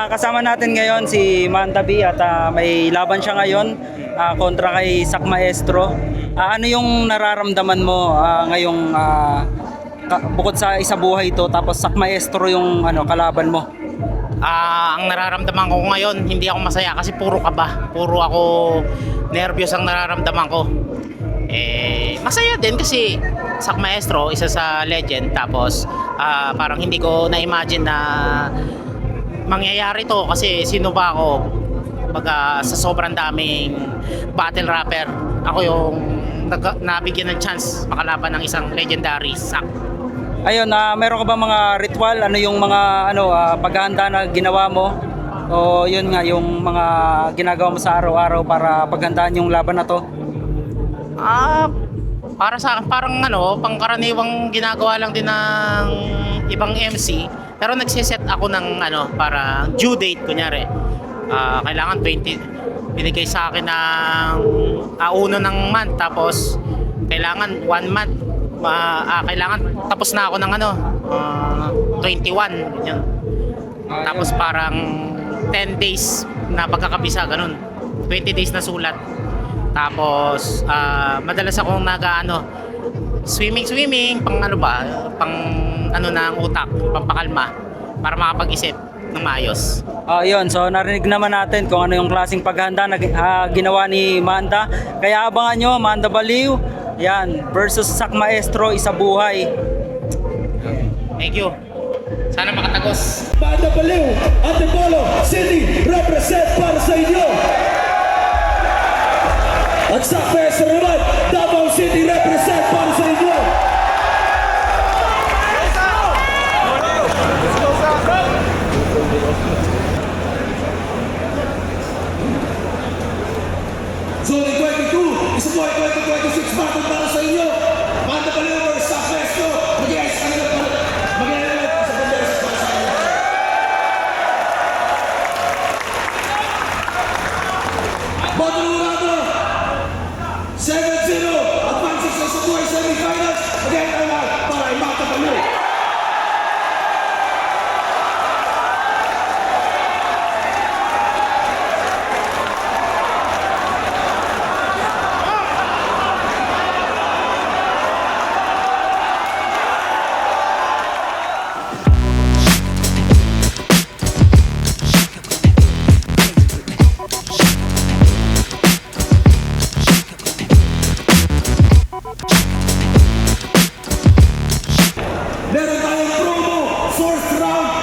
kasama natin ngayon si Mantabi at may laban siya ngayon kontra kay Sak Maestro. Ano yung nararamdaman mo ngayong bukod sa isa buhay ito tapos Sak Maestro yung kalaban mo? Ang nararamdaman ko ngayon, hindi ako masaya kasi puro kaba. Puro ako nervyos ang nararamdaman ko. Masaya din kasi Sak Maestro, isa sa legend. Tapos parang hindi ko na-imagine na mangyayari to kasi sino ba ako? Sa sobrang daming battle rapper, ako yung nabigyan ng chance makalaban ng isang legendary Sak. Ayun, meron ka ba mga ritual? Ano yung mga paghahanda na ginawa mo? O yun nga, yung mga ginagawa mo sa araw-araw para paghandaan yung laban na to? Para sa akin, parang pangkaraniwang ginagawa lang din ng ibang MC. Pero nagsiset ako ng para due date, kunyari. Kailangan 20, binigay sa akin ng uno ng month, tapos kailangan 1 month. Kailangan tapos na ako ng 21 ganyan. Tapos parang 10 days na pagkakabisa, ganun. 20 days na sulat. Tapos madalas akong swimming pang ng utak, pampakalma para makapag-isip ng maayos. Yun, so narinig naman natin kung ano yung klaseng paghahanda na ginawa ni Manda. Kaya abangan nyo, Manda Baliw yan versus Sak Maestro, isa buhay. Thank you. Sana makatagos. Manda Baliw, Antipolo City represent para sa inyo. At Sak Maestro naman, Davao City represent para sa inyo. Zone 22, isa po ay 2026 battle para sa inyo. Manda Baliw versus Sak Maestro. Mag-iayos ka na lang. Mag-iayos sa pag-iayos para sa inyo. Modulado 7-0 advances sa isa po ay semifinals. Mag-iayos ka na para ay Manda Baliw. Meron tayong promo, fourth round